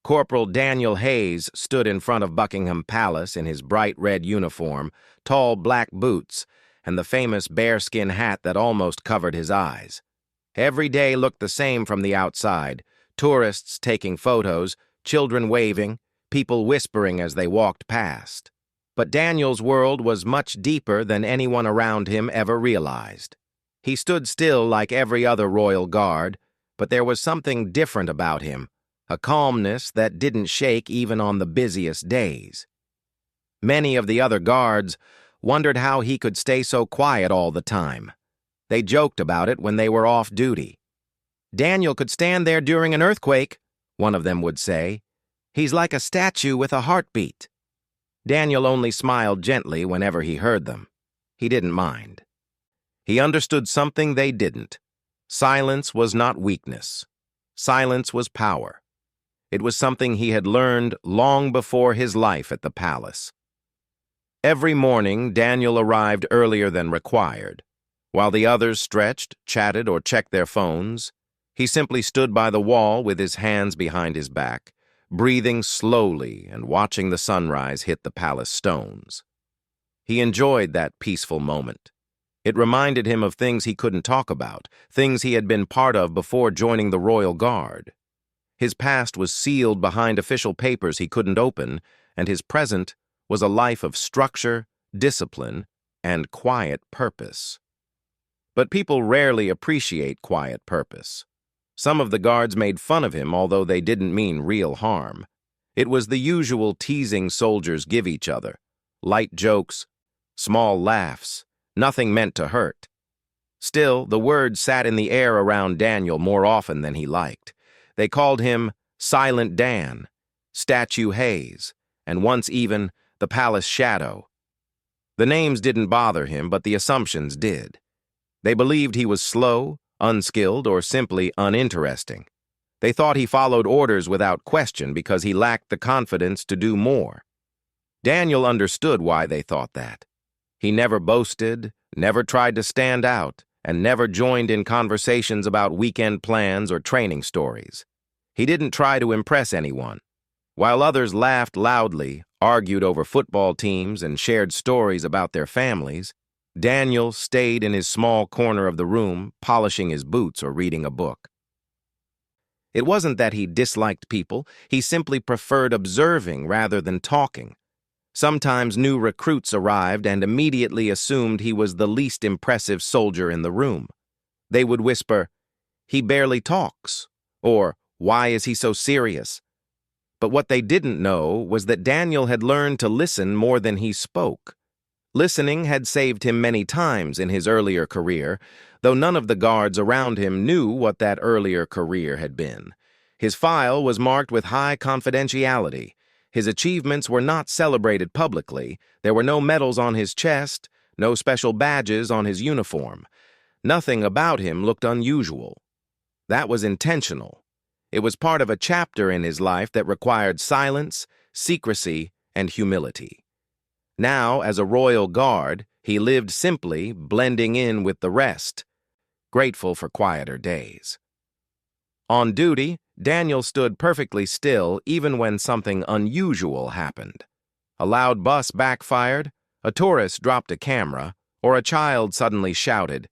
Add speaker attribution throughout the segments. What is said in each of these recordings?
Speaker 1: Corporal Daniel Hayes stood in front of Buckingham Palace in his bright red uniform, tall black boots, and the famous bearskin hat that almost covered his eyes. Every day looked the same from the outside: tourists taking photos, children waving, people whispering as they walked past. But Daniel's world was much deeper than anyone around him ever realized. He stood still like every other royal guard, but there was something different about him, a calmness that didn't shake even on the busiest days. Many of the other guards wondered how he could stay so quiet all the time. They joked about it when they were off duty. "Daniel could stand there during an earthquake," one of them would say. "He's like a statue with a heartbeat." Daniel only smiled gently whenever he heard them. He didn't mind. He understood something they didn't. Silence was not weakness. Silence was power. It was something he had learned long before his life at the palace. Every morning, Daniel arrived earlier than required. While the others stretched, chatted, or checked their phones, he simply stood by the wall with his hands behind his back, breathing slowly and watching the sunrise hit the palace stones. He enjoyed that peaceful moment. It reminded him of things he couldn't talk about, things he had been part of before joining the Royal Guard. His past was sealed behind official papers he couldn't open, and his present was a life of structure, discipline, and quiet purpose. But people rarely appreciate quiet purpose. Some of the guards made fun of him, although they didn't mean real harm. It was the usual teasing soldiers give each other: light jokes, small laughs, nothing meant to hurt. Still, the word sat in the air around Daniel more often than he liked. They called him Silent Dan, Statue Hayes, and once even the Palace Shadow. The names didn't bother him, but the assumptions did. They believed he was slow, unskilled, or simply uninteresting. They thought he followed orders without question because he lacked the confidence to do more. Daniel understood why they thought that. He never boasted, never tried to stand out, and never joined in conversations about weekend plans or training stories. He didn't try to impress anyone. While others laughed loudly, argued over football teams, and shared stories about their families, Daniel stayed in his small corner of the room, polishing his boots or reading a book. It wasn't that he disliked people, he simply preferred observing rather than talking. Sometimes new recruits arrived and immediately assumed he was the least impressive soldier in the room. They would whisper, "He barely talks," or "Why is he so serious?" But what they didn't know was that Daniel had learned to listen more than he spoke. Listening had saved him many times in his earlier career, though none of the guards around him knew what that earlier career had been. His file was marked with high confidentiality. His achievements were not celebrated publicly. There were no medals on his chest, no special badges on his uniform. Nothing about him looked unusual. That was intentional. It was part of a chapter in his life that required silence, secrecy, and humility. Now, as a royal guard, he lived simply, blending in with the rest, grateful for quieter days. On duty, Daniel stood perfectly still even when something unusual happened. A loud bus backfired, a tourist dropped a camera, or a child suddenly shouted.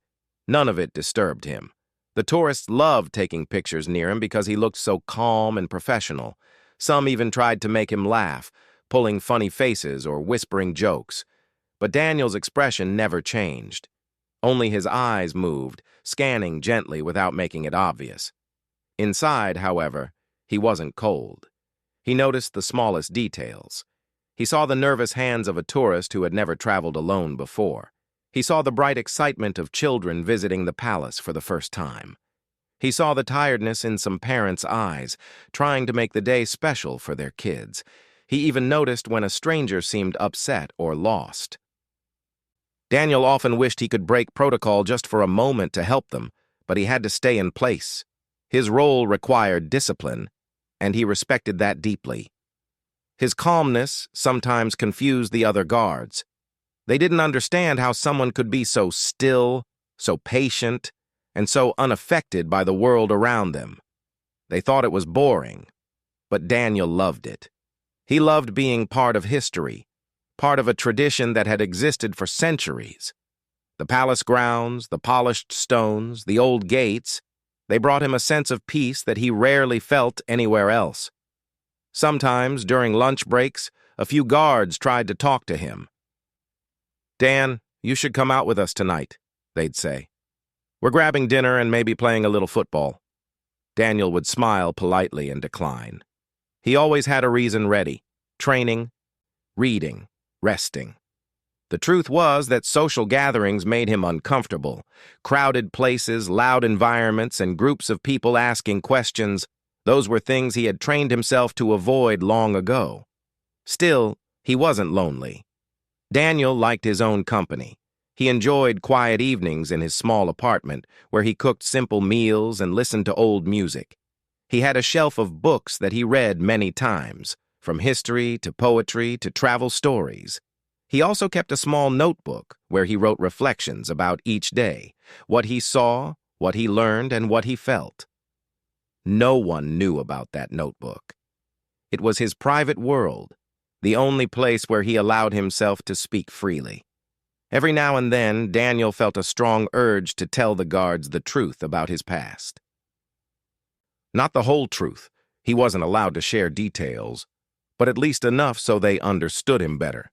Speaker 1: None of it disturbed him. The tourists loved taking pictures near him because he looked so calm and professional. Some even tried to make him laugh, pulling funny faces or whispering jokes. But Daniel's expression never changed. Only his eyes moved, scanning gently without making it obvious. Inside, however, he wasn't cold. He noticed the smallest details. He saw the nervous hands of a tourist who had never traveled alone before. He saw the bright excitement of children visiting the palace for the first time. He saw the tiredness in some parents' eyes, trying to make the day special for their kids. He even noticed when a stranger seemed upset or lost. Daniel often wished he could break protocol just for a moment to help them, but he had to stay in place. His role required discipline, and he respected that deeply. His calmness sometimes confused the other guards. They didn't understand how someone could be so still, so patient, and so unaffected by the world around them. They thought it was boring. but Daniel loved it. He loved being part of history, part of a tradition that had existed for centuries. The palace grounds, the polished stones, the old gates, they brought him a sense of peace that he rarely felt anywhere else. Sometimes, during lunch breaks, a few guards tried to talk to him. "Dan, you should come out with us tonight," they'd say. "We're grabbing dinner and maybe playing a little football." Daniel would smile politely and decline. He always had a reason ready: training, reading, resting. The truth was that social gatherings made him uncomfortable. Crowded places, loud environments, and groups of people asking questions, those were things he had trained himself to avoid long ago. Still, he wasn't lonely. Daniel liked his own company. He enjoyed quiet evenings in his small apartment, where he cooked simple meals and listened to old music. He had a shelf of books that he read many times, from history to poetry to travel stories. He also kept a small notebook where he wrote reflections about each day, what he saw, what he learned, and what he felt. No one knew about that notebook. It was his private world, the only place where he allowed himself to speak freely. Every now and then, Daniel felt a strong urge to tell the guards the truth about his past. Not the whole truth. He wasn't allowed to share details, but at least enough so they understood him better.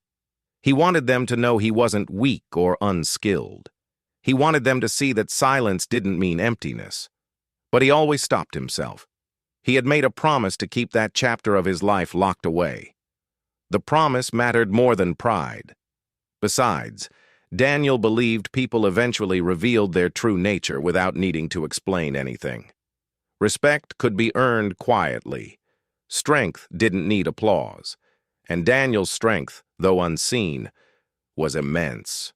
Speaker 1: He wanted them to know he wasn't weak or unskilled. He wanted them to see that silence didn't mean emptiness. But he always stopped himself. He had made a promise to keep that chapter of his life locked away. The promise mattered more than pride. Besides, Daniel believed people eventually revealed their true nature without needing to explain anything. Respect could be earned quietly. Strength didn't need applause. And Daniel's strength, though unseen, was immense.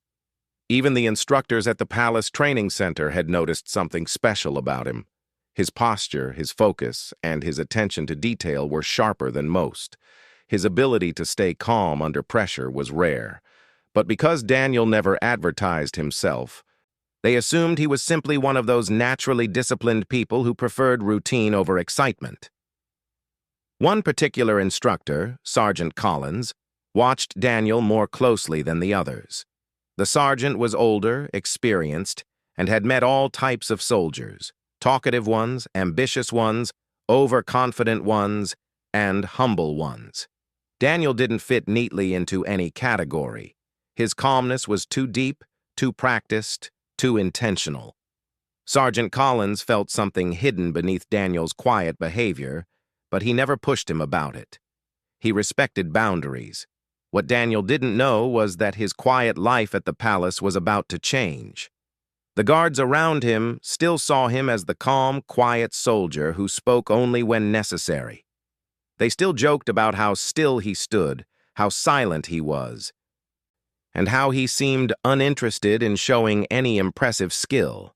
Speaker 1: Even the instructors at the Palace Training Center had noticed something special about him. His posture, his focus, and his attention to detail were sharper than most. His ability to stay calm under pressure was rare. But because Daniel never advertised himself, they assumed he was simply one of those naturally disciplined people who preferred routine over excitement. One particular instructor, Sergeant Collins, watched Daniel more closely than the others. The sergeant was older, experienced, and had met all types of soldiers: talkative ones, ambitious ones, overconfident ones, and humble ones. Daniel didn't fit neatly into any category. His calmness was too deep, too practiced, too intentional. Sergeant Collins felt something hidden beneath Daniel's quiet behavior, but he never pushed him about it. He respected boundaries. What Daniel didn't know was that his quiet life at the palace was about to change. The guards around him still saw him as the calm, quiet soldier who spoke only when necessary. They still joked about how still he stood, how silent he was, and how he seemed uninterested in showing any impressive skill.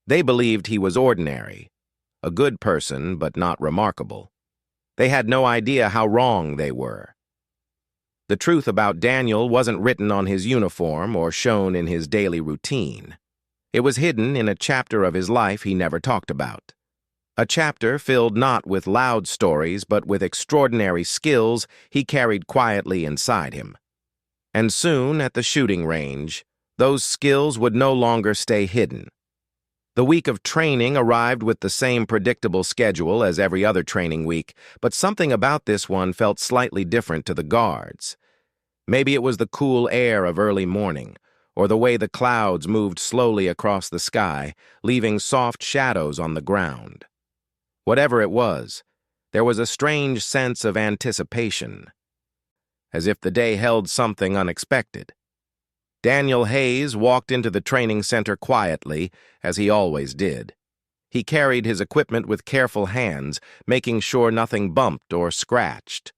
Speaker 1: They believed he was ordinary, a good person but not remarkable. They had no idea how wrong they were. The truth about Daniel wasn't written on his uniform or shown in his daily routine. It was hidden in a chapter of his life he never talked about. A chapter filled not with loud stories but with extraordinary skills he carried quietly inside him. And soon, at the shooting range, those skills would no longer stay hidden. The week of training arrived with the same predictable schedule as every other training week, but something about this one felt slightly different to the guards. Maybe it was the cool air of early morning, or the way the clouds moved slowly across the sky, leaving soft shadows on the ground. Whatever it was, there was a strange sense of anticipation, as if the day held something unexpected. Daniel Hayes walked into the training center quietly, as he always did. He carried his equipment with careful hands, making sure nothing bumped or scratched.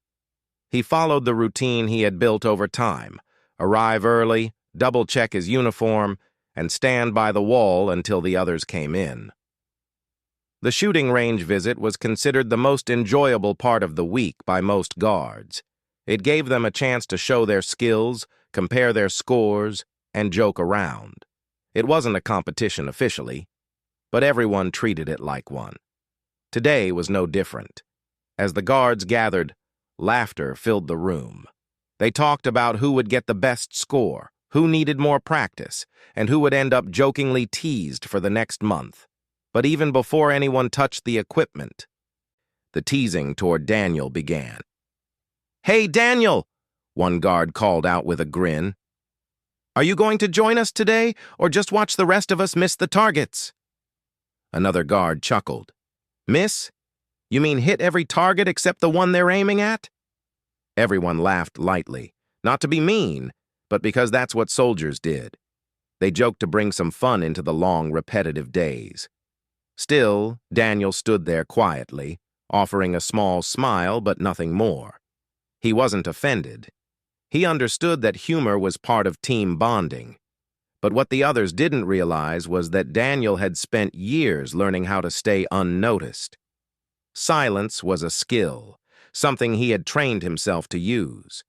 Speaker 1: He followed the routine he had built over time: arrive early, double-check his uniform, and stand by the wall until the others came in. The shooting range visit was considered the most enjoyable part of the week by most guards. It gave them a chance to show their skills, compare their scores, and joke around. It wasn't a competition officially, but everyone treated it like one. Today was no different. As the guards gathered, laughter filled the room. They talked about who would get the best score, who needed more practice, and who would end up jokingly teased for the next month. But even before anyone touched the equipment, the teasing toward Daniel began. "Hey, Daniel!" one guard called out with a grin. "Are you going to join us today, or just watch the rest of us miss the targets?" Another guard chuckled. "Miss? You mean hit every target except the one they're aiming at?" Everyone laughed lightly, not to be mean, but because that's what soldiers did. They joked to bring some fun into the long, repetitive days. Still, Daniel stood there quietly, offering a small smile but nothing more. He wasn't offended. He understood that humor was part of team bonding. But what the others didn't realize was that Daniel had spent years learning how to stay unnoticed. Silence was a skill, something he had trained himself to use.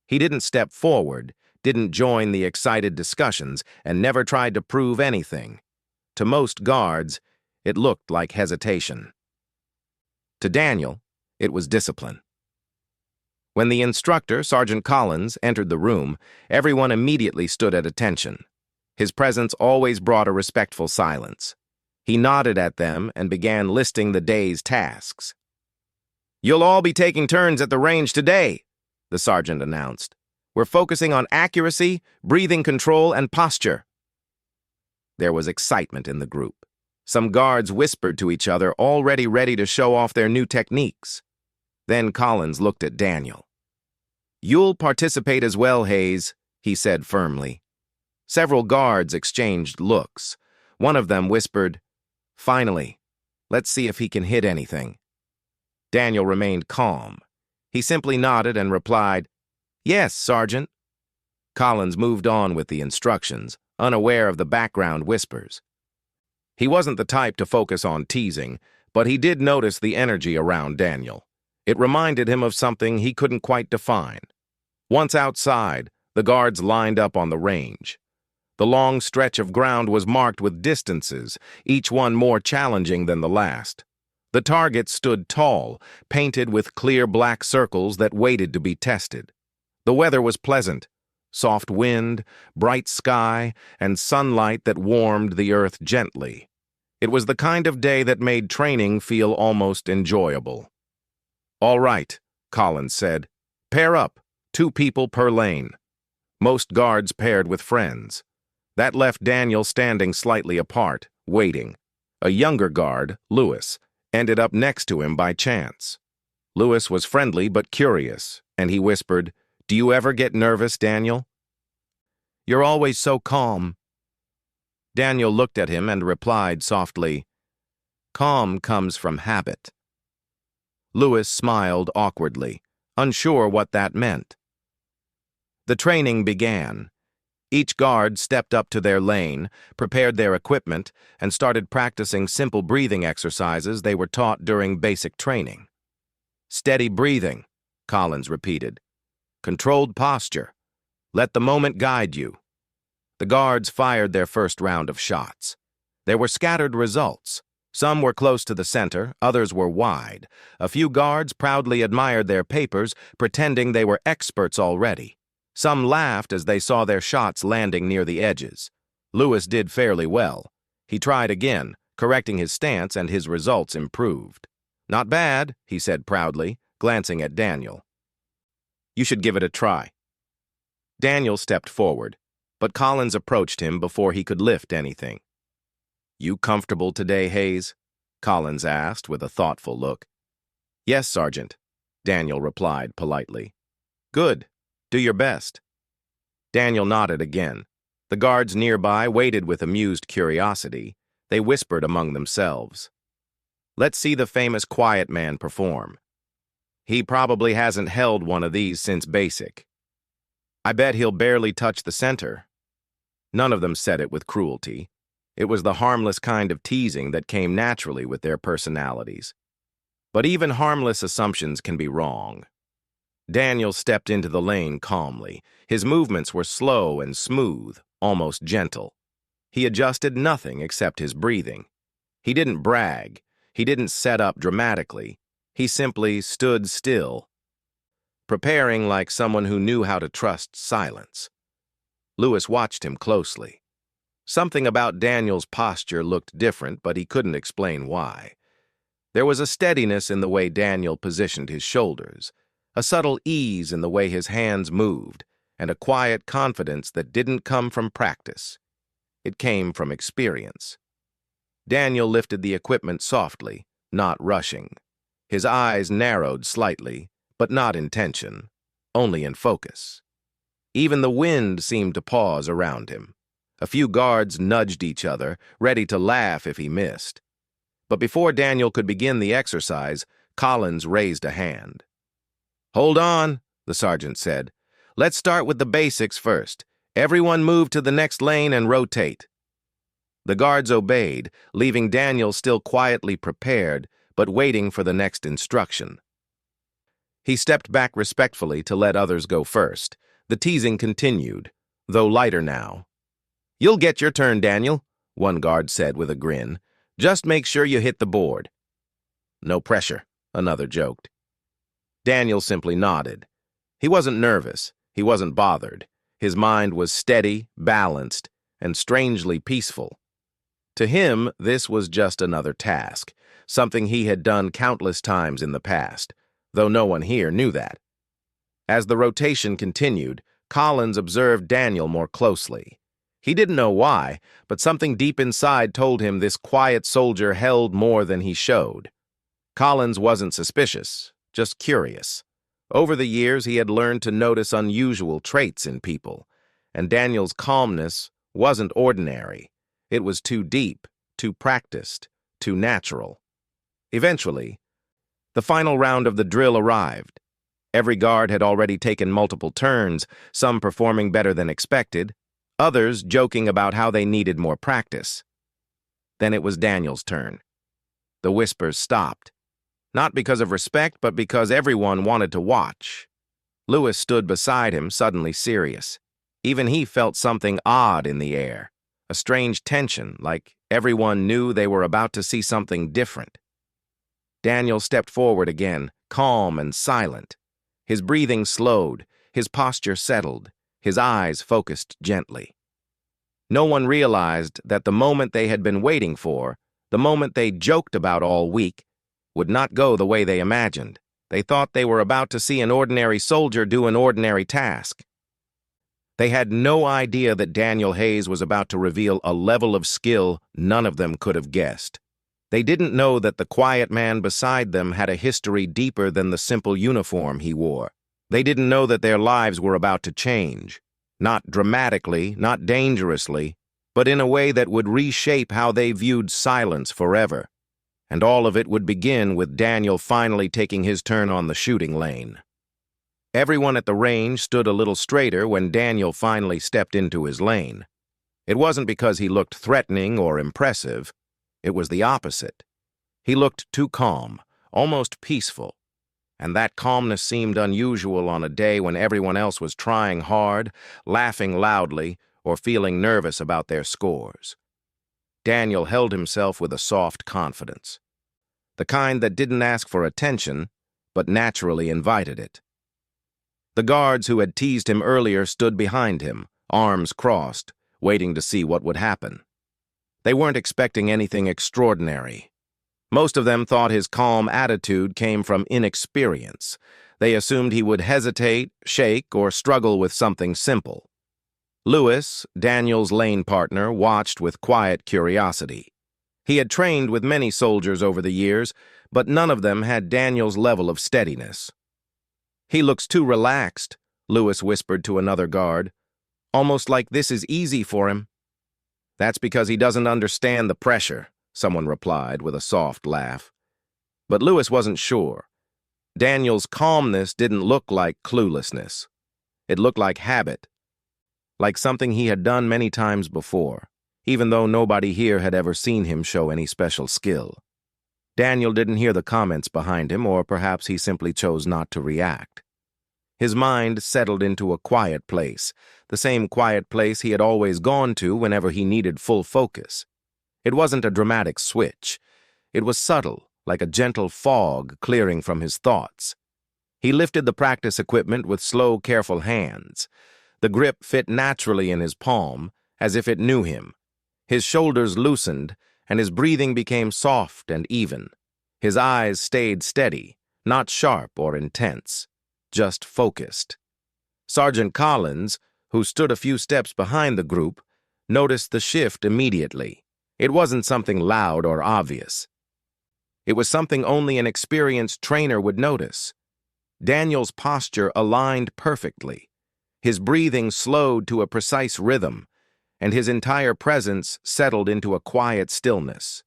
Speaker 1: He didn't step forward, didn't join the excited discussions, and never tried to prove anything. To most guards, it looked like hesitation. To Daniel, it was discipline. When the instructor, Sergeant Collins, entered the room, everyone immediately stood at attention. His presence always brought a respectful silence. He nodded at them and began listing the day's tasks. "You'll all be taking turns at the range today," the sergeant announced. "We're focusing on accuracy, breathing control, and posture." There was excitement in the group. Some guards whispered to each other, already ready to show off their new techniques. Then Collins looked at Daniel. "You'll participate as well, Hayes," he said firmly. Several guards exchanged looks. One of them whispered, "Finally, let's see if he can hit anything." Daniel remained calm. He simply nodded and replied, "Yes, Sergeant." Collins moved on with the instructions, unaware of the background whispers. He wasn't the type to focus on teasing, but he did notice the energy around Daniel. It reminded him of something he couldn't quite define. Once outside, the guards lined up on the range. The long stretch of ground was marked with distances, each one more challenging than the last. The targets stood tall, painted with clear black circles that waited to be tested. The weather was pleasant. Soft wind, bright sky, and sunlight that warmed the earth gently. It was the kind of day that made training feel almost enjoyable. "All right," Collins said. "Pair up, 2 people per lane." Most guards paired with friends. That left Daniel standing slightly apart, waiting. A younger guard, Lewis, ended up next to him by chance. Lewis was friendly but curious, and he whispered, "Do you ever get nervous, Daniel?" "You're always so calm." Daniel looked at him and replied softly, "Calm comes from habit." Lewis smiled awkwardly, unsure what that meant. The training began. Each guard stepped up to their lane, prepared their equipment, and started practicing simple breathing exercises they were taught during basic training. "Steady breathing," Collins repeated. "Controlled posture. Let the moment guide you." The guards fired their first round of shots. There were scattered results. Some were close to the center, others were wide. A few guards proudly admired their papers, pretending they were experts already. Some laughed as they saw their shots landing near the edges. Lewis did fairly well. He tried again, correcting his stance, and his results improved. "Not bad," he said proudly, glancing at Daniel. "You should give it a try." Daniel stepped forward, but Collins approached him before he could lift anything. "You comfortable today, Hayes?" Collins asked with a thoughtful look. "Yes, Sergeant," Daniel replied politely. "Good. Do your best." Daniel nodded again. The guards nearby waited with amused curiosity. They whispered among themselves. "Let's see the famous quiet man perform. He probably hasn't held one of these since basic. I bet he'll barely touch the center." None of them said it with cruelty. It was the harmless kind of teasing that came naturally with their personalities. But even harmless assumptions can be wrong. Daniel stepped into the lane calmly. His movements were slow and smooth, almost gentle. He adjusted nothing except his breathing. He didn't brag. He didn't set up dramatically. He simply stood still, preparing like someone who knew how to trust silence. Lewis watched him closely. Something about Daniel's posture looked different, but he couldn't explain why. There was a steadiness in the way Daniel positioned his shoulders, a subtle ease in the way his hands moved, and a quiet confidence that didn't come from practice. It came from experience. Daniel lifted the equipment softly, not rushing. His eyes narrowed slightly, but not in tension, only in focus. Even the wind seemed to pause around him. A few guards nudged each other, ready to laugh if he missed. But before Daniel could begin the exercise, Collins raised a hand. "Hold on," the sergeant said. "Let's start with the basics first. Everyone move to the next lane and rotate." The guards obeyed, leaving Daniel still quietly prepared, but waiting for the next instruction. He stepped back respectfully to let others go first. The teasing continued, though lighter now. "You'll get your turn, Daniel," one guard said with a grin. "Just make sure you hit the board." "No pressure," another joked. Daniel simply nodded. He wasn't nervous. He wasn't bothered. His mind was steady, balanced, and strangely peaceful. To him, this was just another task, something he had done countless times in the past, though no one here knew that. As the rotation continued, Collins observed Daniel more closely. He didn't know why, but something deep inside told him this quiet soldier held more than he showed. Collins wasn't suspicious, just curious. Over the years, he had learned to notice unusual traits in people, and Daniel's calmness wasn't ordinary. It was too deep, too practiced, too natural. Eventually, the final round of the drill arrived. Every guard had already taken multiple turns, some performing better than expected, others joking about how they needed more practice. Then it was Daniel's turn. The whispers stopped. Not because of respect, but because everyone wanted to watch. Lewis stood beside him, suddenly serious. Even he felt something odd in the air, a strange tension, like everyone knew they were about to see something different. Daniel stepped forward again, calm and silent. His breathing slowed, his posture settled, his eyes focused gently. No one realized that the moment they had been waiting for, the moment they joked about all week, would not go the way they imagined. They thought they were about to see an ordinary soldier do an ordinary task. They had no idea that Daniel Hayes was about to reveal a level of skill none of them could have guessed. They didn't know that the quiet man beside them had a history deeper than the simple uniform he wore. They didn't know that their lives were about to change. Not dramatically, not dangerously, but in a way that would reshape how they viewed silence forever. And all of it would begin with Daniel finally taking his turn on the shooting lane. Everyone at the range stood a little straighter when Daniel finally stepped into his lane. It wasn't because he looked threatening or impressive. It was the opposite. He looked too calm, almost peaceful, and that calmness seemed unusual on a day when everyone else was trying hard, laughing loudly, or feeling nervous about their scores. Daniel held himself with a soft confidence, the kind that didn't ask for attention, but naturally invited it. The guards who had teased him earlier stood behind him, arms crossed, waiting to see what would happen. They weren't expecting anything extraordinary. Most of them thought his calm attitude came from inexperience. They assumed he would hesitate, shake, or struggle with something simple. Lewis, Daniel's lane partner, watched with quiet curiosity. He had trained with many soldiers over the years, but none of them had Daniel's level of steadiness. "He looks too relaxed," Lewis whispered to another guard. "Almost like this is easy for him." "That's because he doesn't understand the pressure," someone replied with a soft laugh. But Lewis wasn't sure. Daniel's calmness didn't look like cluelessness. It looked like habit, like something he had done many times before, even though nobody here had ever seen him show any special skill. Daniel didn't hear the comments behind him, or perhaps he simply chose not to react. His mind settled into a quiet place, the same quiet place he had always gone to whenever he needed full focus. It wasn't a dramatic switch. It was subtle, like a gentle fog clearing from his thoughts. He lifted the practice equipment with slow, careful hands. The grip fit naturally in his palm, as if it knew him. His shoulders loosened, and his breathing became soft and even. His eyes stayed steady, not sharp or intense, just focused. Sergeant Collins, who stood a few steps behind the group, noticed the shift immediately. It wasn't something loud or obvious. It was something only an experienced trainer would notice. Daniel's posture aligned perfectly. His breathing slowed to a precise rhythm, and his entire presence settled into a quiet stillness.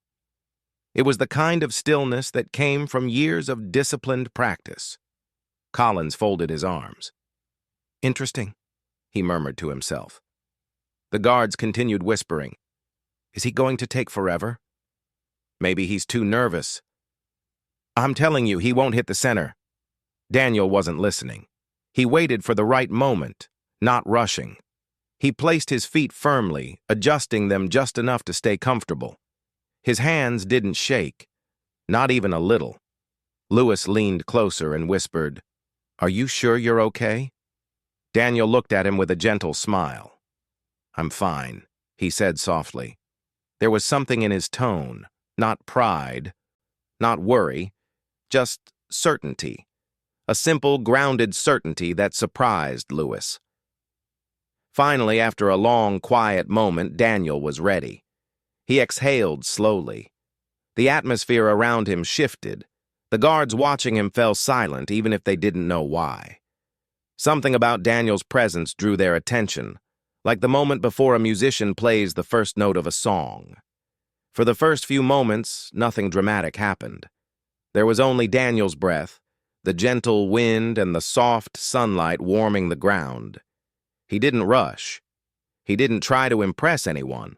Speaker 1: It was the kind of stillness that came from years of disciplined practice. Collins folded his arms. "Interesting," he murmured to himself. The guards continued whispering. "Is he going to take forever? Maybe he's too nervous. I'm telling you, he won't hit the center." Daniel wasn't listening. He waited for the right moment, not rushing. He placed his feet firmly, adjusting them just enough to stay comfortable. His hands didn't shake, not even a little. Lewis leaned closer and whispered, "Are you sure you're okay?" Daniel looked at him with a gentle smile. "I'm fine," he said softly. There was something in his tone, not pride, not worry, just certainty. A simple, grounded certainty that surprised Lewis. Finally, after a long, quiet moment, Daniel was ready. He exhaled slowly. The atmosphere around him shifted. The guards watching him fell silent, even if they didn't know why. Something about Daniel's presence drew their attention, like the moment before a musician plays the first note of a song. For the first few moments, nothing dramatic happened. There was only Daniel's breath, the gentle wind and the soft sunlight warming the ground. He didn't rush. He didn't try to impress anyone.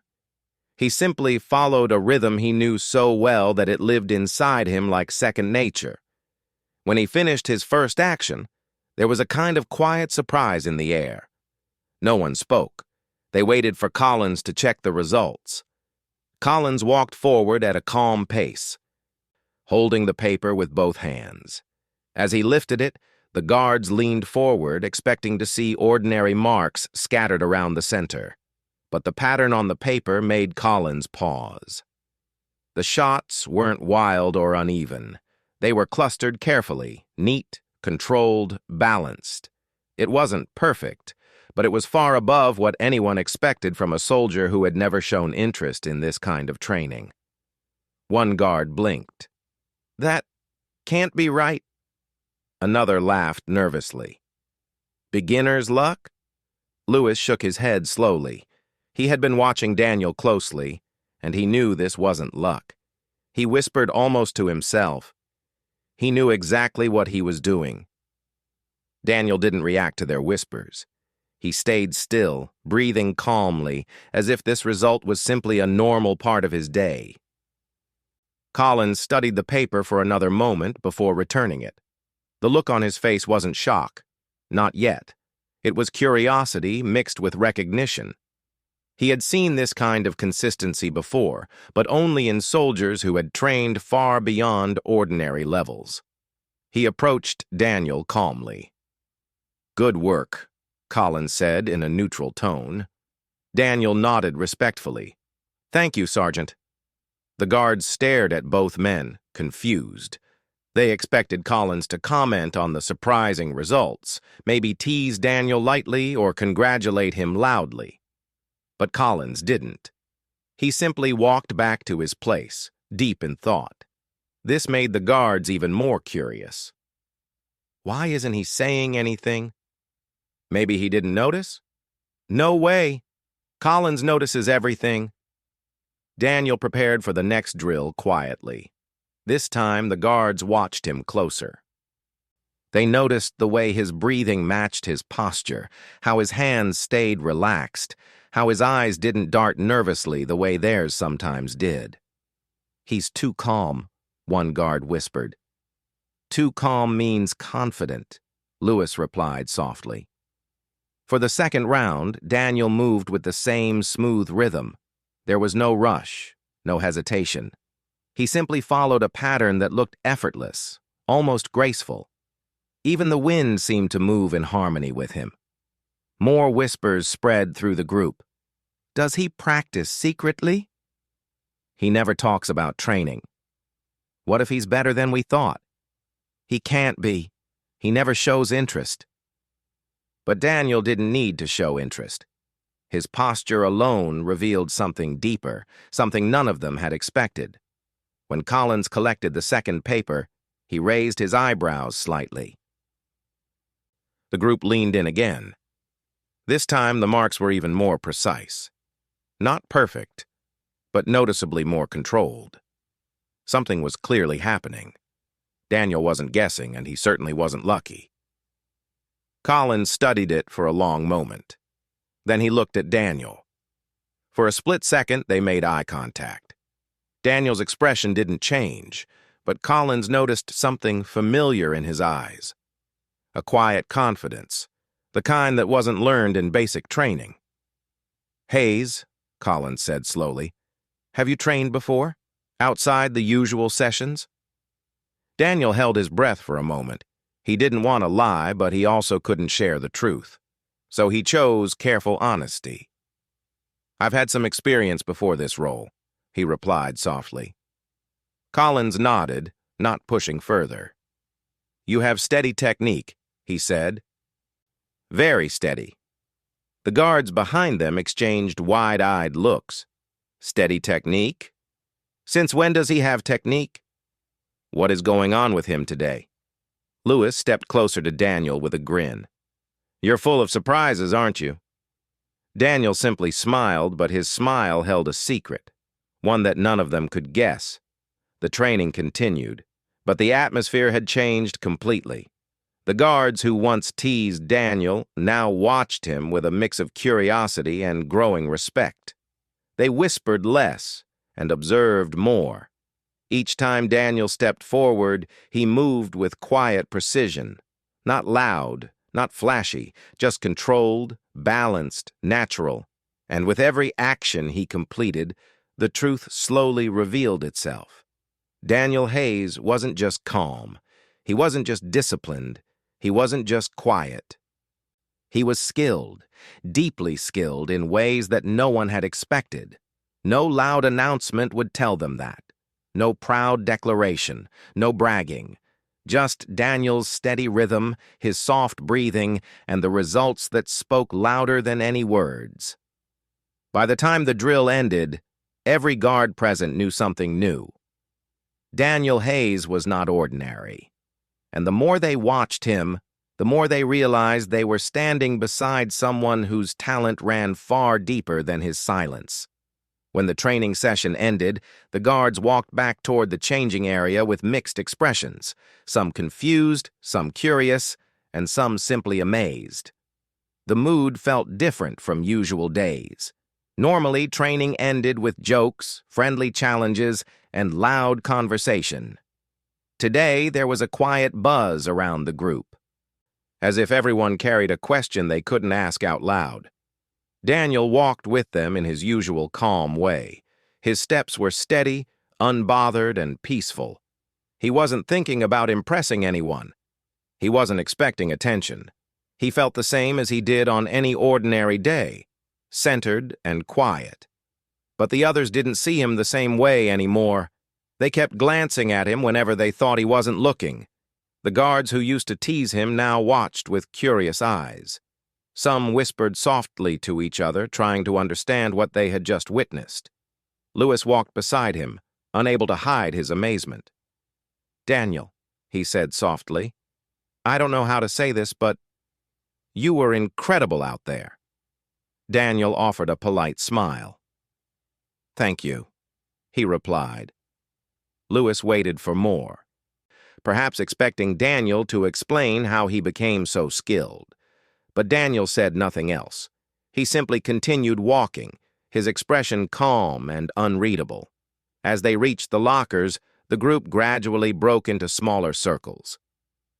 Speaker 1: He simply followed a rhythm he knew so well that it lived inside him like second nature. When he finished his first action, there was a kind of quiet surprise in the air. No one spoke. They waited for Collins to check the results. Collins walked forward at a calm pace, holding the paper with both hands. As he lifted it, the guards leaned forward, expecting to see ordinary marks scattered around the center. But the pattern on the paper made Collins pause. The shots weren't wild or uneven. They were clustered carefully, neat, controlled, balanced. It wasn't perfect, but it was far above what anyone expected from a soldier who had never shown interest in this kind of training. One guard blinked. "That can't be right." Another laughed nervously. "Beginner's luck?" Lewis shook his head slowly. He had been watching Daniel closely, and he knew this wasn't luck. He whispered almost to himself. He knew exactly what he was doing. Daniel didn't react to their whispers. He stayed still, breathing calmly, as if this result was simply a normal part of his day. Collins studied the paper for another moment before returning it. The look on his face wasn't shock. Not yet. It was curiosity mixed with recognition. He had seen this kind of consistency before, but only in soldiers who had trained far beyond ordinary levels. He approached Daniel calmly. "Good work," Collins said in a neutral tone. Daniel nodded respectfully. "Thank you, Sergeant." The guards stared at both men, confused. They expected Collins to comment on the surprising results, maybe tease Daniel lightly or congratulate him loudly. But Collins didn't. He simply walked back to his place, deep in thought. This made the guards even more curious. Why isn't he saying anything? Maybe he didn't notice? No way. Collins notices everything. Daniel prepared for the next drill quietly. This time, the guards watched him closer. They noticed the way his breathing matched his posture, how his hands stayed relaxed, how his eyes didn't dart nervously the way theirs sometimes did. "He's too calm," one guard whispered. "Too calm means confident," Lewis replied softly. For the second round, Daniel moved with the same smooth rhythm. There was no rush, no hesitation. He simply followed a pattern that looked effortless, almost graceful. Even the wind seemed to move in harmony with him. More whispers spread through the group. Does he practice secretly? He never talks about training. What if he's better than we thought? He can't be. He never shows interest. But Daniel didn't need to show interest. His posture alone revealed something deeper, something none of them had expected. When Collins collected the second paper, he raised his eyebrows slightly. The group leaned in again. This time the marks were even more precise. Not perfect, but noticeably more controlled. Something was clearly happening. Daniel wasn't guessing, and he certainly wasn't lucky. Collins studied it for a long moment. Then he looked at Daniel. For a split second, they made eye contact. Daniel's expression didn't change, but Collins noticed something familiar in his eyes. A quiet confidence, the kind that wasn't learned in basic training. "Hayes," Collins said slowly, "have you trained before? Outside the usual sessions?" Daniel held his breath for a moment. He didn't want to lie, but he also couldn't share the truth. So he chose careful honesty. "I've had some experience before this role," he replied softly. Collins nodded, not pushing further. "You have steady technique," he said. "Very steady." The guards behind them exchanged wide-eyed looks. "Steady technique? Since when does he have technique? What is going on with him today?" Lewis stepped closer to Daniel with a grin. "You're full of surprises, aren't you?" Daniel simply smiled, but his smile held a secret, one that none of them could guess. The training continued, but the atmosphere had changed completely. The guards who once teased Daniel now watched him with a mix of curiosity and growing respect. They whispered less and observed more. Each time Daniel stepped forward, he moved with quiet precision. Not loud, not flashy, just controlled, balanced, natural. And with every action he completed, the truth slowly revealed itself. Daniel Hayes wasn't just calm. He wasn't just disciplined. He wasn't just quiet. He was skilled, deeply skilled in ways that no one had expected. No loud announcement would tell them that. No proud declaration, no bragging. Just Daniel's steady rhythm, his soft breathing, and the results that spoke louder than any words. By the time the drill ended, every guard present knew something new. Daniel Hayes was not ordinary. And the more they watched him, the more they realized they were standing beside someone whose talent ran far deeper than his silence. When the training session ended, the guards walked back toward the changing area with mixed expressions, some confused, some curious, and some simply amazed. The mood felt different from usual days. Normally, training ended with jokes, friendly challenges, and loud conversation. Today, there was a quiet buzz around the group, as if everyone carried a question they couldn't ask out loud. Daniel walked with them in his usual calm way. His steps were steady, unbothered, and peaceful. He wasn't thinking about impressing anyone. He wasn't expecting attention. He felt the same as he did on any ordinary day, centered and quiet. But the others didn't see him the same way anymore. They kept glancing at him whenever they thought he wasn't looking. The guards who used to tease him now watched with curious eyes. Some whispered softly to each other, trying to understand what they had just witnessed. Lewis walked beside him, unable to hide his amazement. "Daniel," he said softly, "I don't know how to say this, but you were incredible out there." Daniel offered a polite smile. "Thank you," he replied. Lewis waited for more, perhaps expecting Daniel to explain how he became so skilled. But Daniel said nothing else. He simply continued walking, his expression calm and unreadable. As they reached the lockers, the group gradually broke into smaller circles.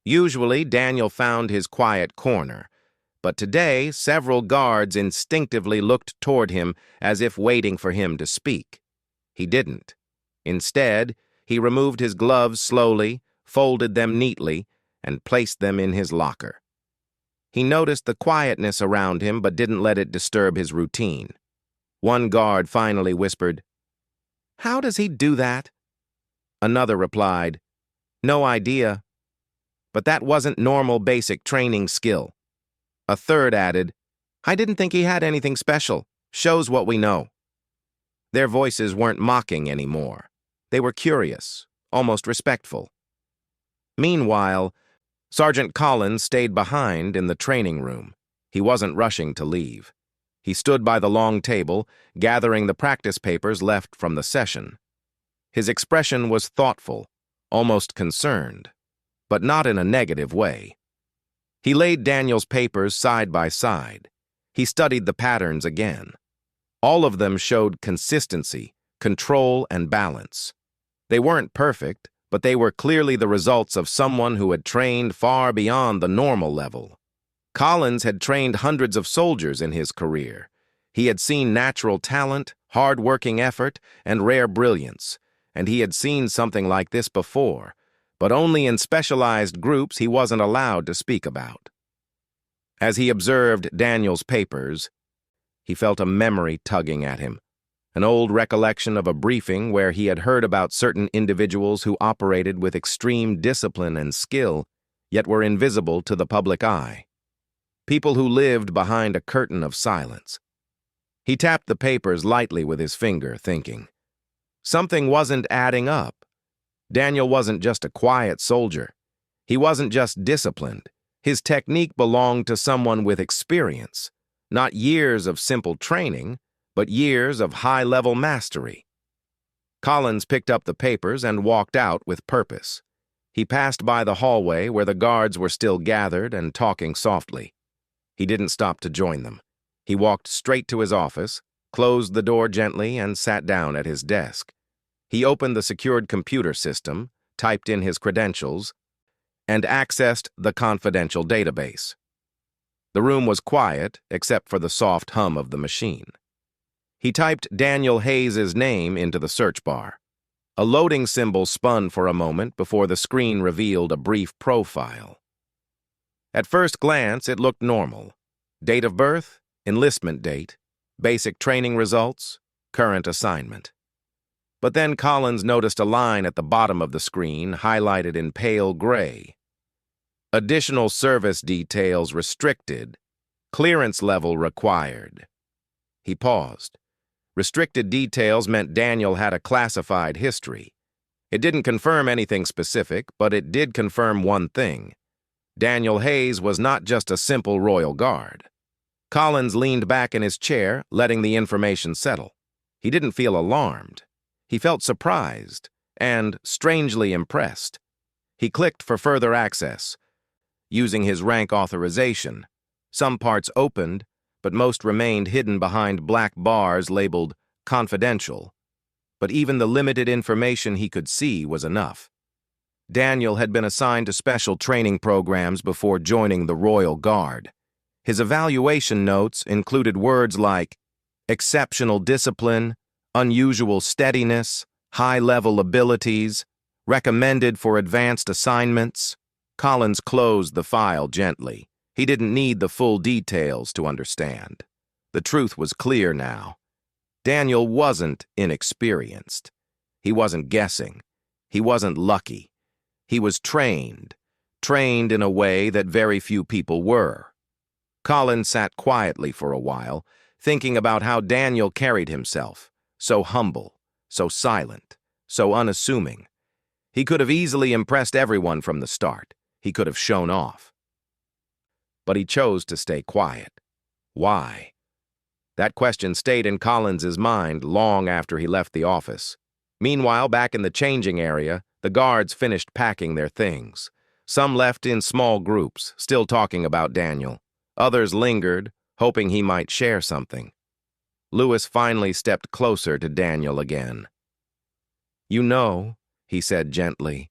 Speaker 1: Usually, Daniel found his quiet corner, but today several guards instinctively looked toward him as if waiting for him to speak. He didn't. Instead, He removed his gloves slowly, folded them neatly, and placed them in his locker. He noticed the quietness around him but didn't let it disturb his routine. One guard finally whispered, "How does he do that?" Another replied, "No idea." But that wasn't normal basic training skill. A third added, "I didn't think he had anything special. Shows what we know." Their voices weren't mocking anymore. They were curious, almost respectful. Meanwhile, Sergeant Collins stayed behind in the training room. He wasn't rushing to leave. He stood by the long table, gathering the practice papers left from the session. His expression was thoughtful, almost concerned, but not in a negative way. He laid Daniel's papers side by side. He studied the patterns again. All of them showed consistency, control, and balance. They weren't perfect, but they were clearly the results of someone who had trained far beyond the normal level. Collins had trained hundreds of soldiers in his career. He had seen natural talent, hard-working effort, and rare brilliance, and he had seen something like this before, but only in specialized groups he wasn't allowed to speak about. As he observed Daniel's papers, he felt a memory tugging at him, an old recollection of a briefing where he had heard about certain individuals who operated with extreme discipline and skill, yet were invisible to the public eye. People who lived behind a curtain of silence. He tapped the papers lightly with his finger, thinking. Something wasn't adding up. Daniel wasn't just a quiet soldier. He wasn't just disciplined. His technique belonged to someone with experience, not years of simple training, but years of high-level mastery. Collins picked up the papers and walked out with purpose. He passed by the hallway where the guards were still gathered and talking softly. He didn't stop to join them. He walked straight to his office, closed the door gently, and sat down at his desk. He opened the secured computer system, typed in his credentials, and accessed the confidential database. The room was quiet, except for the soft hum of the machine. He typed Daniel Hayes's name into the search bar. A loading symbol spun for a moment before the screen revealed a brief profile. At first glance, it looked normal. Date of birth, enlistment date, basic training results, current assignment. But then Collins noticed a line at the bottom of the screen, highlighted in pale gray. Additional service details restricted. Clearance level required. He paused. Restricted details meant Daniel had a classified history. It didn't confirm anything specific, but it did confirm one thing. Daniel Hayes was not just a simple Royal Guard. Collins leaned back in his chair, letting the information settle. He didn't feel alarmed. He felt surprised and strangely impressed. He clicked for further access. Using his rank authorization, some parts opened, but most remained hidden behind black bars labeled confidential. But even the limited information he could see was enough. Daniel had been assigned to special training programs before joining the Royal Guard. His evaluation notes included words like exceptional discipline, unusual steadiness, high-level abilities, recommended for advanced assignments. Collins closed the file gently. He didn't need the full details to understand. The truth was clear now. Daniel wasn't inexperienced. He wasn't guessing. He wasn't lucky. He was trained in a way that very few people were. Collins sat quietly for a while, thinking about how Daniel carried himself, so humble, so silent, so unassuming. He could have easily impressed everyone from the start. He could have shown off. But he chose to stay quiet. Why? That question stayed in Collins's mind long after he left the office. Meanwhile, back in the changing area, the guards finished packing their things. Some left in small groups, still talking about Daniel. Others lingered, hoping he might share something. Lewis finally stepped closer to Daniel again. "You know," he said gently,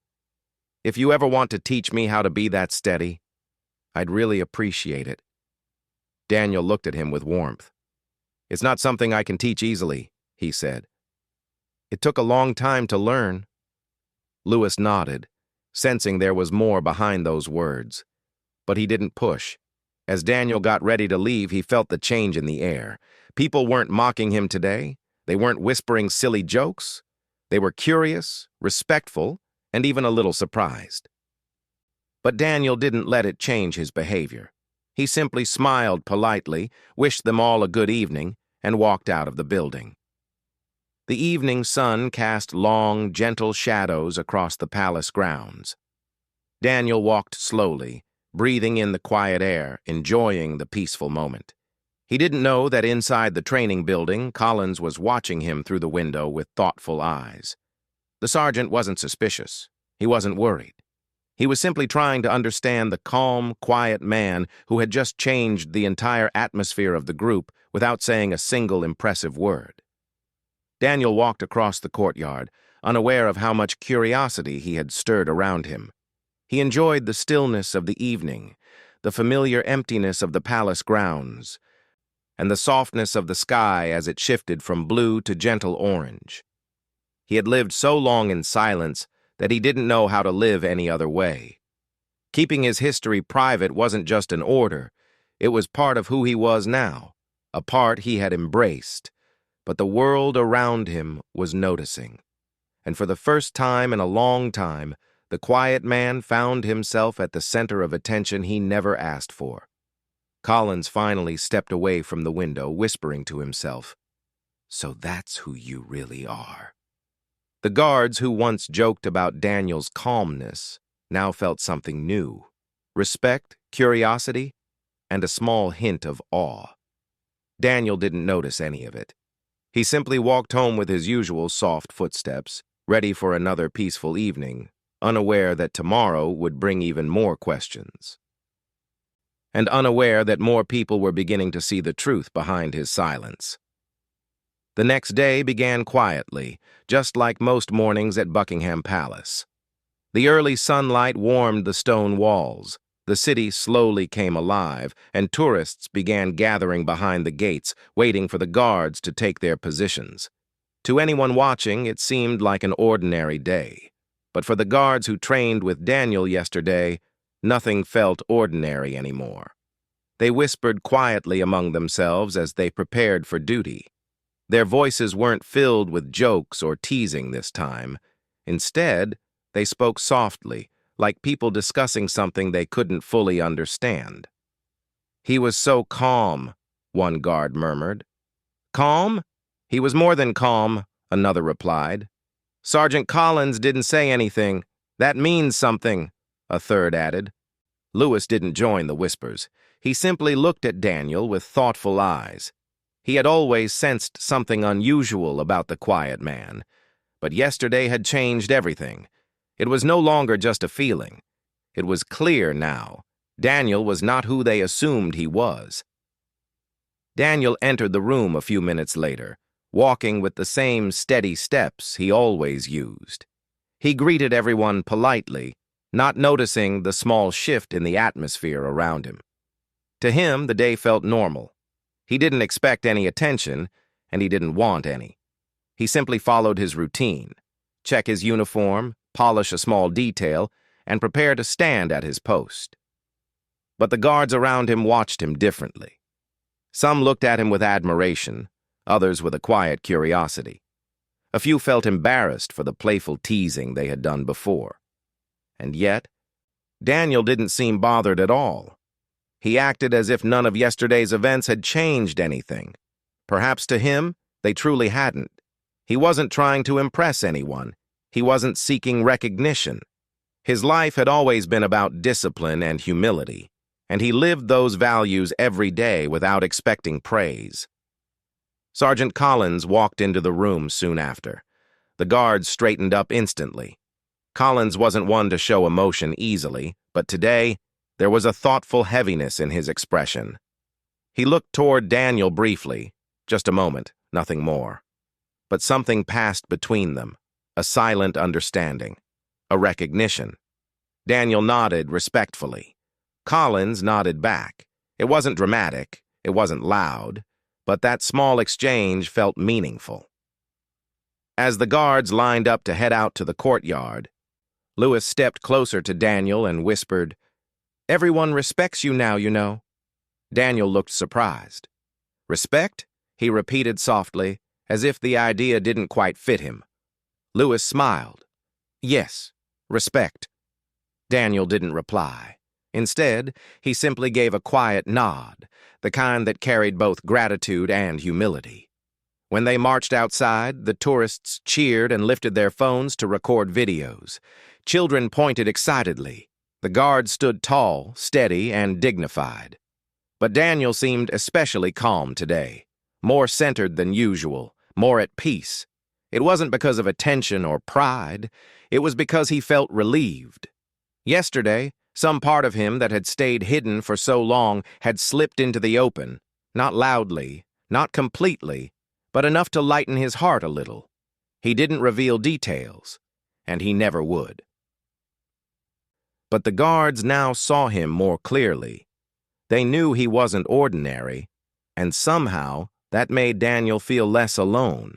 Speaker 1: "if you ever want to teach me how to be that steady, I'd really appreciate it." Daniel looked at him with warmth. "It's not something I can teach easily," he said. "It took a long time to learn." Lewis nodded, sensing there was more behind those words. But he didn't push. As Daniel got ready to leave, he felt the change in the air. People weren't mocking him today. They weren't whispering silly jokes. They were curious, respectful, and even a little surprised. But Daniel didn't let it change his behavior. He simply smiled politely, wished them all a good evening, and walked out of the building. The evening sun cast long, gentle shadows across the palace grounds. Daniel walked slowly, breathing in the quiet air, enjoying the peaceful moment. He didn't know that inside the training building, Collins was watching him through the window with thoughtful eyes. The sergeant wasn't suspicious. He wasn't worried. He was simply trying to understand the calm, quiet man who had just changed the entire atmosphere of the group without saying a single impressive word. Daniel walked across the courtyard, unaware of how much curiosity he had stirred around him. He enjoyed the stillness of the evening, the familiar emptiness of the palace grounds, and the softness of the sky as it shifted from blue to gentle orange. He had lived so long in silence that he didn't know how to live any other way. Keeping his history private wasn't just an order, it was part of who he was now, a part he had embraced. But the world around him was noticing. And for the first time in a long time, the quiet man found himself at the center of attention he never asked for. Collins finally stepped away from the window, whispering to himself, "So that's who you really are." The guards who once joked about Daniel's calmness now felt something new: respect, curiosity, and a small hint of awe. Daniel didn't notice any of it. He simply walked home with his usual soft footsteps, ready for another peaceful evening, unaware that tomorrow would bring even more questions. And unaware that more people were beginning to see the truth behind his silence. The next day began quietly, just like most mornings at Buckingham Palace. The early sunlight warmed the stone walls. The city slowly came alive, and tourists began gathering behind the gates, waiting for the guards to take their positions. To anyone watching, it seemed like an ordinary day. But for the guards who trained with Daniel yesterday, nothing felt ordinary anymore. They whispered quietly among themselves as they prepared for duty. Their voices weren't filled with jokes or teasing this time. Instead, they spoke softly, like people discussing something they couldn't fully understand. "He was so calm," one guard murmured. "Calm? He was more than calm," another replied. "Sergeant Collins didn't say anything. That means something," a third added. Lewis didn't join the whispers. He simply looked at Daniel with thoughtful eyes. He had always sensed something unusual about the quiet man, but yesterday had changed everything. It was no longer just a feeling. It was clear now. Daniel was not who they assumed he was. Daniel entered the room a few minutes later, walking with the same steady steps he always used. He greeted everyone politely, not noticing the small shift in the atmosphere around him. To him, the day felt normal. He didn't expect any attention, and he didn't want any. He simply followed his routine: check his uniform, polish a small detail, and prepare to stand at his post. But the guards around him watched him differently. Some looked at him with admiration, others with a quiet curiosity. A few felt embarrassed for the playful teasing they had done before. And yet, Daniel didn't seem bothered at all. He acted as if none of yesterday's events had changed anything. Perhaps to him, they truly hadn't. He wasn't trying to impress anyone. He wasn't seeking recognition. His life had always been about discipline and humility, and he lived those values every day without expecting praise. Sergeant Collins walked into the room soon after. The guards straightened up instantly. Collins wasn't one to show emotion easily, but today, there was a thoughtful heaviness in his expression. He looked toward Daniel briefly, just a moment, nothing more. But something passed between them. A silent understanding, a recognition. Daniel nodded respectfully. Collins nodded back. It wasn't dramatic, it wasn't loud, but that small exchange felt meaningful. As the guards lined up to head out to the courtyard, Lewis stepped closer to Daniel and whispered, "Everyone respects you now, you know." Daniel looked surprised. "Respect?" he repeated softly, as if the idea didn't quite fit him. Lewis smiled. "Yes, respect." Daniel didn't reply. Instead, he simply gave a quiet nod, the kind that carried both gratitude and humility. When they marched outside, the tourists cheered and lifted their phones to record videos. Children pointed excitedly. The guards stood tall, steady, and dignified. But Daniel seemed especially calm today, more centered than usual, more at peace. It wasn't because of attention or pride. It was because he felt relieved. Yesterday, some part of him that had stayed hidden for so long had slipped into the open, not loudly, not completely, but enough to lighten his heart a little. He didn't reveal details, and he never would. But the guards now saw him more clearly. They knew he wasn't ordinary, and somehow that made Daniel feel less alone.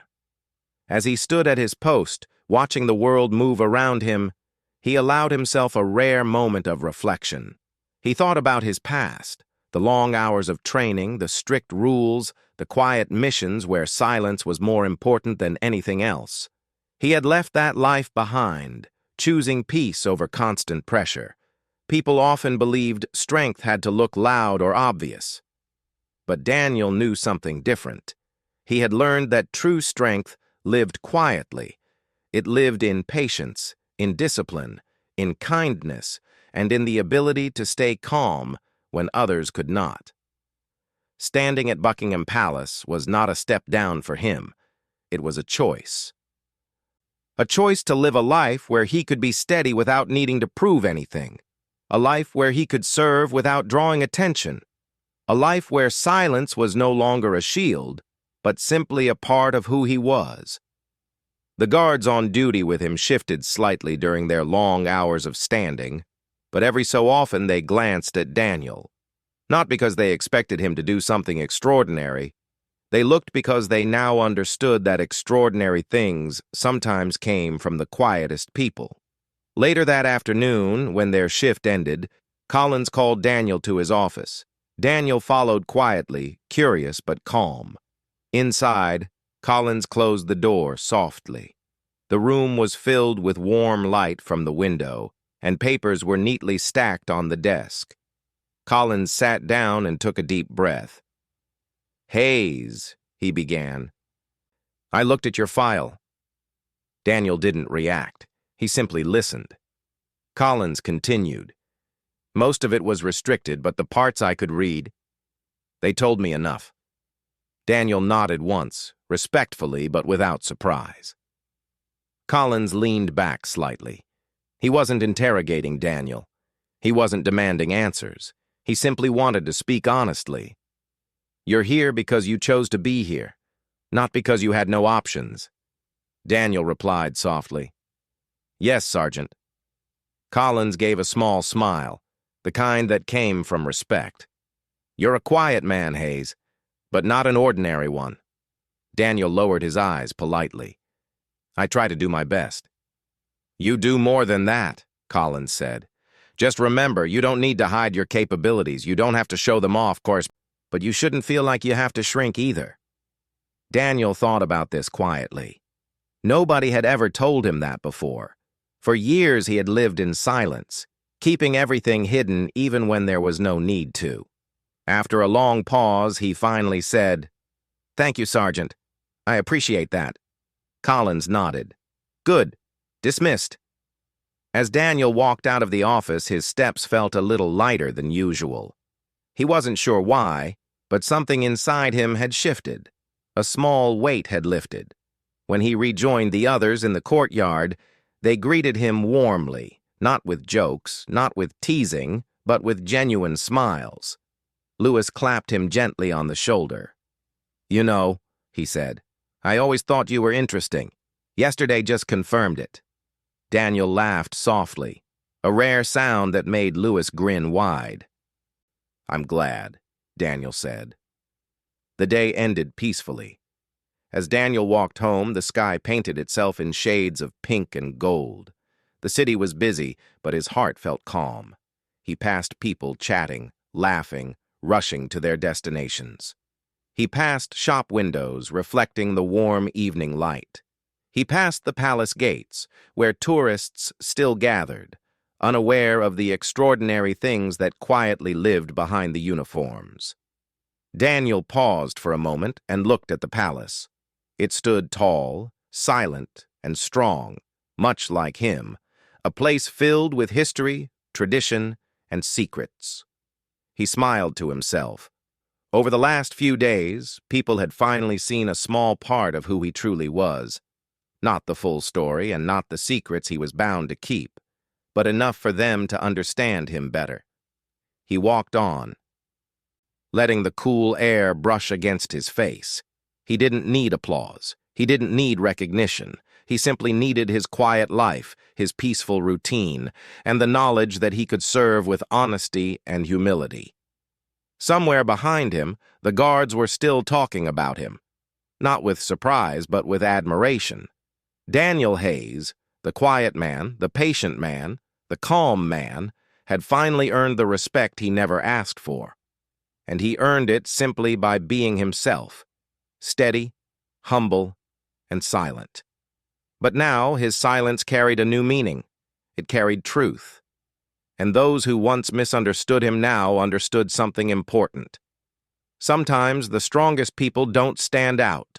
Speaker 1: As he stood at his post, watching the world move around him, he allowed himself a rare moment of reflection. He thought about his past, the long hours of training, the strict rules, the quiet missions where silence was more important than anything else. He had left that life behind, choosing peace over constant pressure. People often believed strength had to look loud or obvious. But Daniel knew something different. He had learned that true strength lived quietly. It lived in patience, in discipline, in kindness, and in the ability to stay calm when others could not. Standing at Buckingham Palace was not a step down for him. It was a choice. A choice to live a life where he could be steady without needing to prove anything. A life where he could serve without drawing attention. A life where silence was no longer a shield, but simply a part of who he was. The guards on duty with him shifted slightly during their long hours of standing, but every so often they glanced at Daniel. Not because they expected him to do something extraordinary. They looked because they now understood that extraordinary things sometimes came from the quietest people. Later that afternoon, when their shift ended, Collins called Daniel to his office. Daniel followed quietly, curious but calm. Inside, Collins closed the door softly. The room was filled with warm light from the window, and papers were neatly stacked on the desk. Collins sat down and took a deep breath. "Hayes," he began. "I looked at your file." Daniel didn't react. He simply listened. Collins continued. "Most of it was restricted, but the parts I could read, they told me enough." Daniel nodded once, respectfully but without surprise. Collins leaned back slightly. He wasn't interrogating Daniel. He wasn't demanding answers. He simply wanted to speak honestly. "You're here because you chose to be here, not because you had no options." Daniel replied softly, "Yes, Sergeant." Collins gave a small smile, the kind that came from respect. "You're a quiet man, Hayes, but not an ordinary one." Daniel lowered his eyes politely. "I try to do my best." "You do more than that," Collins said. "Just remember, you don't need to hide your capabilities. You don't have to show them off, of course, but you shouldn't feel like you have to shrink either." Daniel thought about this quietly. Nobody had ever told him that before. For years he had lived in silence, keeping everything hidden even when there was no need to. After a long pause, he finally said, "Thank you, Sergeant. I appreciate that." Collins nodded. "Good. Dismissed." As Daniel walked out of the office, his steps felt a little lighter than usual. He wasn't sure why, but something inside him had shifted. A small weight had lifted. When he rejoined the others in the courtyard, they greeted him warmly, not with jokes, not with teasing, but with genuine smiles. Lewis clapped him gently on the shoulder. "You know," he said, "I always thought you were interesting. Yesterday just confirmed it." Daniel laughed softly, a rare sound that made Lewis grin wide. "I'm glad," Daniel said. The day ended peacefully. As Daniel walked home, the sky painted itself in shades of pink and gold. The city was busy, but his heart felt calm. He passed people chatting, laughing, rushing to their destinations. He passed shop windows reflecting the warm evening light. He passed the palace gates, where tourists still gathered, unaware of the extraordinary things that quietly lived behind the uniforms. Daniel paused for a moment and looked at the palace. It stood tall, silent, and strong, much like him, a place filled with history, tradition, and secrets. He smiled to himself. Over the last few days, people had finally seen a small part of who he truly was. Not the full story and not the secrets he was bound to keep, but enough for them to understand him better. He walked on, letting the cool air brush against his face. He didn't need applause. He didn't need recognition. He simply needed his quiet life, his peaceful routine, and the knowledge that he could serve with honesty and humility. Somewhere behind him, the guards were still talking about him, not with surprise, but with admiration. Daniel Hayes, the quiet man, the patient man, the calm man, had finally earned the respect he never asked for. And he earned it simply by being himself, steady, humble, and silent. But now his silence carried a new meaning. It carried truth. And those who once misunderstood him now understood something important. Sometimes the strongest people don't stand out.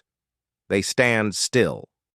Speaker 1: They stand still.